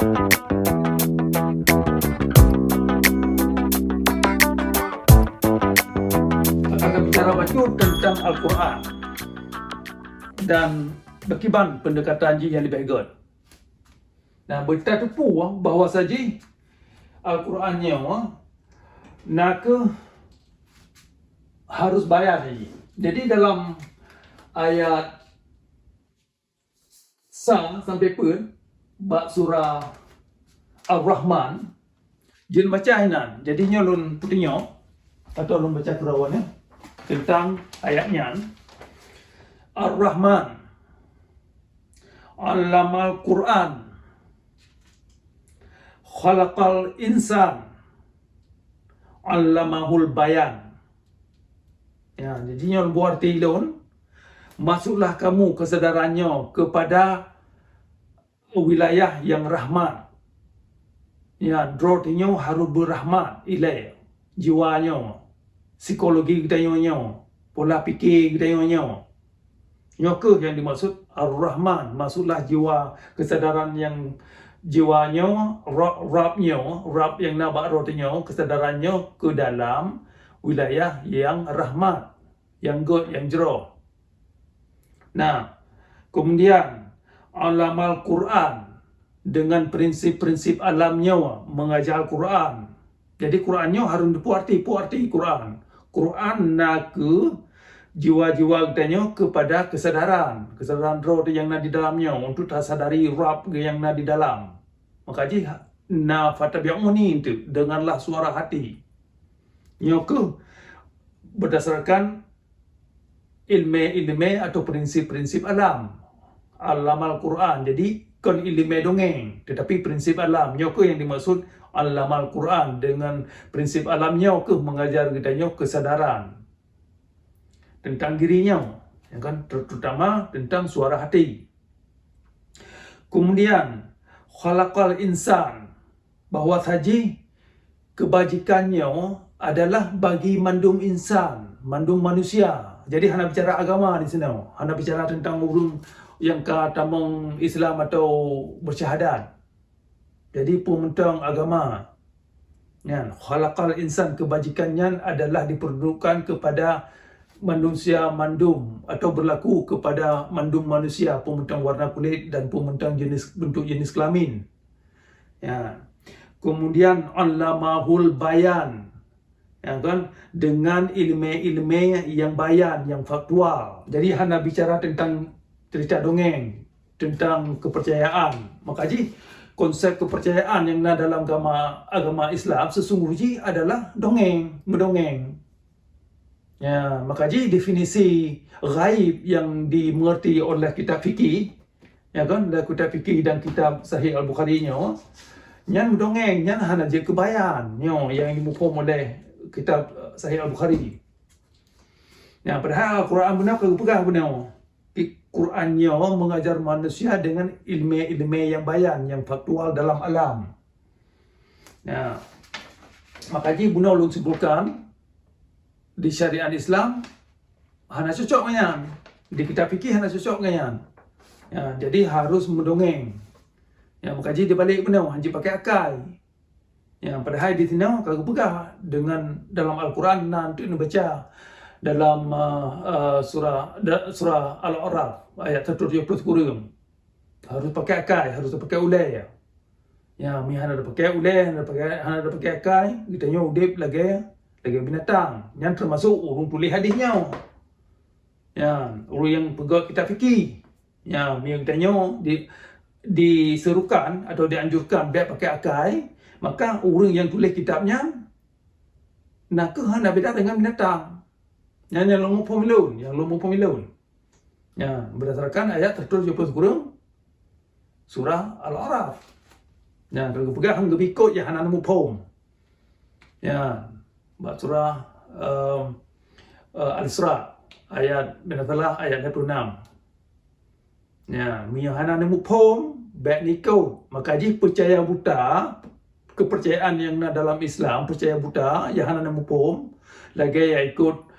Akan bicara baju tentang Al-Quran dan bagaimana pendekatan yang lebih baik. Nah, berita tu pun bahawa saja Al-Qurannya nak harus bayar lagi. Jadi dalam ayat sampai pun bab surah Ar-Rahman jin baca inan. Jadinya lun putinyo atau lun baca kurawannya tentang ayatnya. Ar-Rahman Allamal Quran Khalaqal insan Allamahul bayan. Ya, jadinya buat tilon, masuklah kamu kesedarannya kepada wilayah yang rahmat. Ya, drotinyo harus berrahmat ilai jiwanya, psikologi kita pola pikir kita Nyoke yang dimaksud Ar-Rahman, masuklah jiwa kesedaran yang jiwanya, Rab yang nabak rotinya, kesadarannya ke dalam wilayah yang rahmat, yang good, yang jero. Nah, kemudian alamal Quran dengan prinsip-prinsip alamnya mengajar Quran. Jadi Qurannya harus dipuarti Quran. Quran nak ke jiwa-jiwa katanya kepada kesadaran roh yang ada di dalamnya untuk tersadari Rab yang ada di dalam. Maka ji na fatabi'uni itu denganlah suara hati. Nyoke berdasarkan ilmu atau prinsip-prinsip alam. Alam Al-Quran. Jadi kan ilmu dongeng, tetapi prinsip alam. Nyoke yang dimaksud alam Al-Quran dengan prinsip alamnya ke mengajar katanya kesadaran tentang dirinya, ya kan, terutama tentang suara hati. Kemudian khalaqal insan, bahawa saja kebajikannya adalah bagi mandum insan, mandum manusia. Jadi hanya bicara agama di sini, hanya bicara tentang urun yang katamong Islam atau bersyahadat. Jadi pementang agama. Ya, khalaqal insan, kebajikannya adalah diperuntukkan kepada manusia mandum atau berlaku kepada mandum manusia, pementang warna kulit dan pementang bentuk jenis kelamin. Ya. Kemudian allamahul bayan, ya kan, dengan ilmu-ilmu yang bayan, yang faktual. Jadi hanya bicara tentang cerita dongeng, tentang kepercayaan. Maka konsep kepercayaan yang ada dalam agama Islam sesungguhnya adalah mendongeng. Ya, maka definisi ghaib yang dimengerti oleh kitab fikih, ya kan, kitab fikih dan kitab Sahih Al-Bukhari yang mendongeng, yang hanya je kebayan, yang dimufaham oleh kitab Sahih Al-Bukhari. Ya, padahal Al-Quran benar pegang benar. Qurannya mengajar manusia dengan ilmu yang bayan, yang faktual dalam alam. Ya, maka benar ulun sebutkan di syariat Islam hanya cocok dengan di kitab fikih hanya cocok dengan. Ya, jadi harus mendongeng. Ya, maka di balik benar hanya pakai akal. Ya, padahal di sini kagak pegah dengan dalam Al-Quran nanti baca dalam surah Al-A'raf ayat 170 harus pakai akal, harus pakai ulai. Ya, hanya ada pakai ulai, hanya ada pakai akal, kita udip lagi binatang yang termasuk urung tulis hadisnya. Ya, urung yang pegang kitab fikih. Ya, yang tanya diserukan atau dianjurkan biar pakai akal, maka urung yang tulis kitabnya nak hanya beda dengan binatang. Yang lomu pemilun. Ya, berdasarkan ayat 170 surah Al-A'raf. Ya, kalau pegang gebikot yang hanya nemu pom. Ya, surah Al-Isra ayat benasalah ayat 26. Ya, miyahana nemu pom baik nikau, maka percaya buta, kepercayaan yang dalam Islam percaya buta yang hana nemu pom lagi ya ikut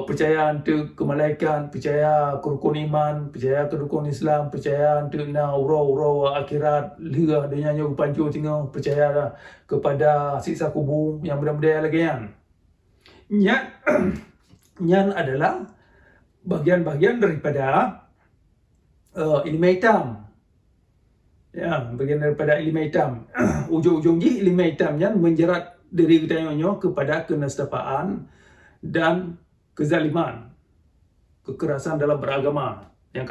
percaya untuk kemalaikan, percaya ke rukun iman, percaya ke rukun Islam, percaya untuk urau-urau akhirat, lirah dunia yang pancu tengah, percaya kepada siksa kubur yang benda-benda lagi yang. Nyan, nyan adalah bagian-bagian daripada ilmu hitam. Ya, bagian daripada ilmu hitam. Ujung-ujung ji ilmu hitamnya menjerat diri kita kepada kenestapaan dan kezaliman, kekerasan dalam beragama yang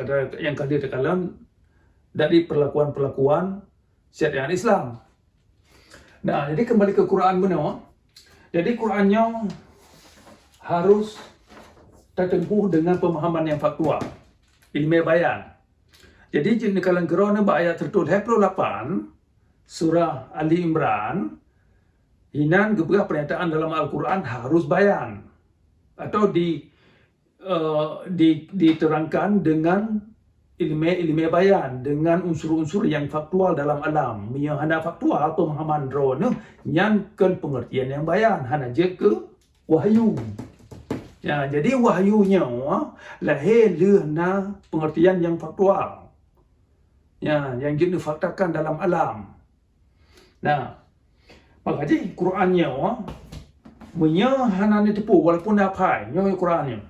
kadang dari perlakuan-perlakuan syariat Islam. Nah, jadi kembali ke Quran benar. Jadi Qurannya harus tertempuh dengan pemahaman yang faktual, ilmu bayan. Jadi jika kalian kerana ayat tertulis 28 surah Ali Imran, hinan geberah pernyataan dalam Al-Quran harus bayan atau diterangkan dengan ilmu bayan, dengan unsur-unsur yang faktual dalam alam. Yang hanya faktual pemahaman drone yang kan pengertian yang bayan hanya je ke wahyu. Ya, jadi wahyunya lahir lehna pengertian yang faktual. Ya, yang jenis faktakan dalam alam. Nah, makanya Qurannya punya hana ni tepu walaupun apa nyo Qurannya.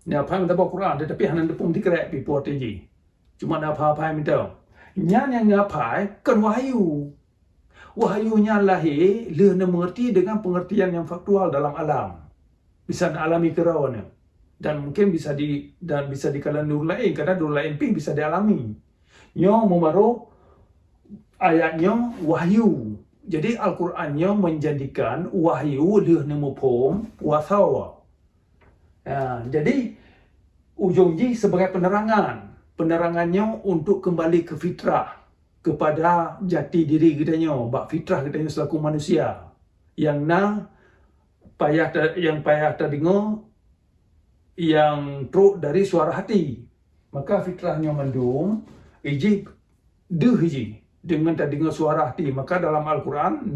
Ni apa minta bawa Quran tetapi hana tepung dikerek pi puat ji. Cuma apa minta. Nyan yang apa kan wahyu. Wahyunya lahir lehna mengerti dengan pengertian yang faktual dalam alam. Bisa alami kerawannya. Dan mungkin bisa di kalangan nur lain karena nur lain pi bisa dialami. Nyo membaru ayatnya wahyu. Jadi Al-Qurannya menjadikan wahyu lehna mupom wasawa. Ya, jadi ujung ji sebagai penerangan. Penerangannya untuk kembali ke fitrah, kepada jati diri kitanya, bak fitrah kitanya selaku manusia. Yang payah terdengar, yang truk dari suara hati. Maka fitrahnya mendung, iji hiji dengan tak dengar suara hati. Maka dalam Al-Quran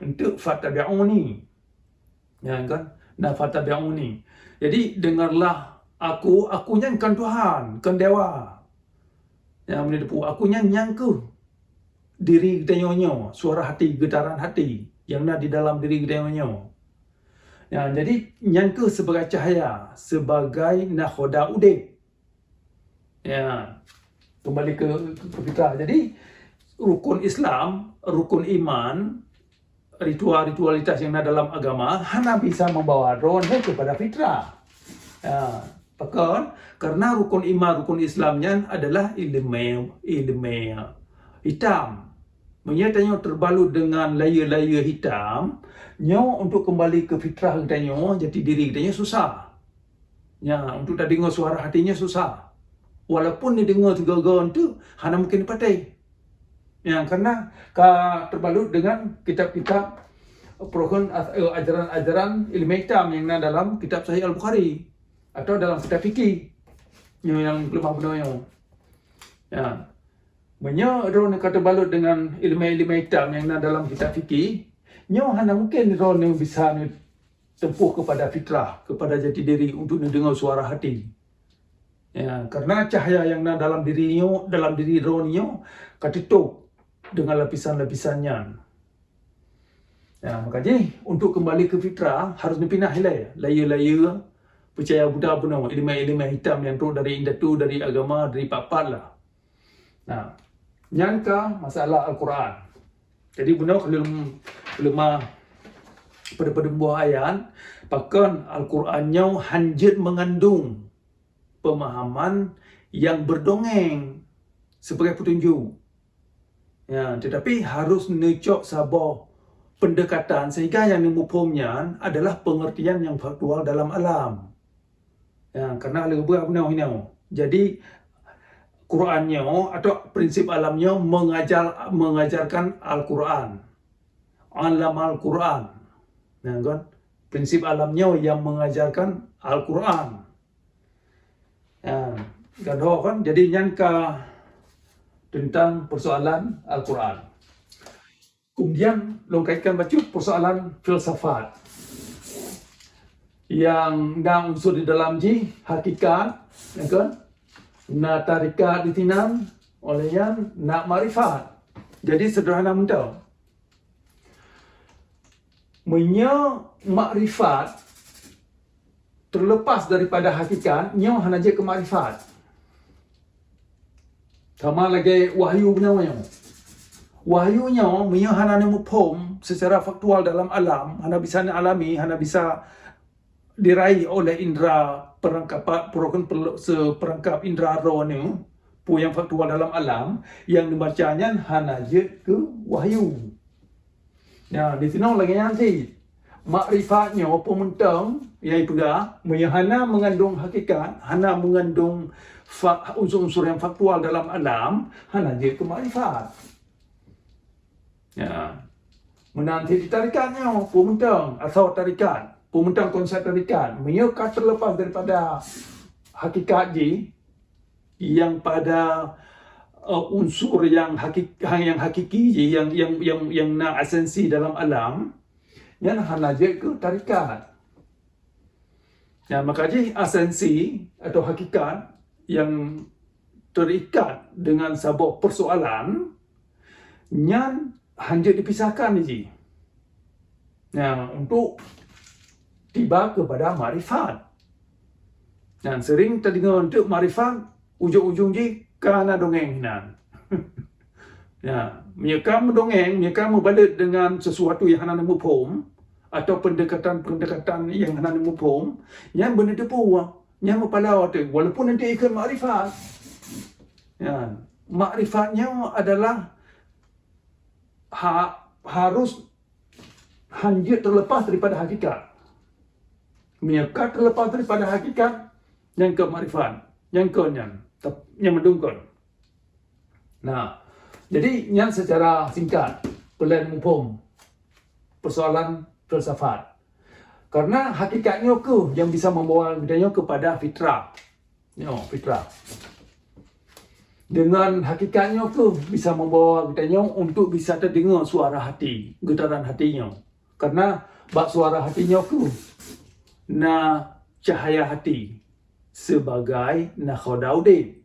untuk fatabi'uni, ya kan, fatabi'uni. Jadi dengarlah akunya kan Tuhan, kan dewa. Yang menipu akunya nyangku diri kita nyonya, suara hati, getaran hati yang ada di dalam diri kita nyonya. Ya, jadi nyangku sebagai cahaya, sebagai nakhoda udip. Ya, kembali ke fitrah. Jadi rukun Islam, rukun iman, ritualitas yang ada dalam agama hanya bisa membawa drone kepada fitrah. Ya, bahkan karena rukun iman, rukun Islamnya adalah ilmu hitam. Menyatanya terbalut dengan layer-layer hitam, nyo untuk kembali ke fitrah kitanya, jati diri kitanya susah. Ya, untuk tak dengar suara hatinya susah. Walaupun dia dengar tiga-tiga itu, hanya mungkin dipakai. Ya, karena terbalut dengan kitab-kitab program ajaran-ajaran ilmu hitam yang ada dalam kitab Sahih Al-Bukhari atau dalam kitab fikih yang belum benar. Ya, drone kata balut dengan ilmu hitam yang ada dalam kitab fikih, nyo hanya mungkin drone bisa tempuh kepada fitrah, kepada jati diri untuk mendengar suara hati. Ya, karena cahaya yang ada dalam diri drone nyo katutup dengan lapisan-lapisannya. Ya, makanya untuk kembali ke fitrah harus dipindah layer-layer percaya Buddha benar, ilmu hitam yang tu dari indatu, dari agama, dari papat lah. Nah, nyangka masalah Al-Quran. Jadi benar kalau lemah pada buah ayat, bahkan Al-Qurannya hanjit mengandung pemahaman yang berdongeng sebagai petunjuk. Ya, tetapi harus necok sabar pendekatan sehingga yang dimupumnya adalah pengertian yang faktual dalam alam. Ya, karena lebih benar ini. Jadi Qurannya atau prinsip alamnya mengajarkan Al-Quran. Alam Al-Quran. Ya, kan? Prinsip alamnya yang mengajarkan Al-Quran. Ya, kan? Jadi nyangka tentang persoalan Al-Quran. Kemudian lo kaitkan baca persoalan filsafat. yang na unsur di dalam ji hakikat, ya kan? Na tarikat ditinam oleh yang na makrifat. Jadi sederhana mudah. Menya makrifat terlepas daripada hakikat, nyo hanya je ke makrifat. Sama lagi wahyu punya. Wahyunya menya hana nemu pom secara faktual dalam alam, hana bisa alami, hana bisa diraih oleh indera perangkap seperangkap indera roh ni pu yang faktual dalam alam yang dibacanya hana je ke wahyu. Ya, di sini lagi nanti makrifatnya pementang yang juga hana mengandung hakikat, hana mengandung unsur-unsur yang faktual dalam alam, hana je ke makrifat. Ya, menanti ditarikatnya pementang atau tarikat. Pementang konsep tarikat menyeka terlepas daripada hakikat ji yang pada unsur yang hakiki ji yang na esensi dalam alam yang hana je ke tarikat. Ya, maka ji esensi atau hakikat yang terikat dengan sebuah persoalan yang hanya dipisahkan ji. Ya, untuk tiba kepada makrifat. Dan sering terdengar untuk makrifat, ujung-ujung je kerana dongeng nan. Ya, mereka mendongeng, mereka membalik dengan sesuatu yang hana nemu pom atau pendekatan yang hana nemu pom, yang benda tepu, yang mepalau tu, walaupun nanti ikut makrifat. Ya, makrifatnya adalah harus hanya terlepas daripada hakikat. Menyekat terlepas daripada hakikat yang ke makrifat, yang mendungkun. Nah, jadi yang secara singkat pelan mumpung persoalan filsafat. Karena hakikatnya ke yang bisa membawa kita kepada fitrah. Fitrah. Dengan hakikatnya ke bisa membawa kita untuk bisa terdengar suara hati, getaran hatinya. Karena bak suara hatinya ke na cahaya hati sebagai nakhodaudin.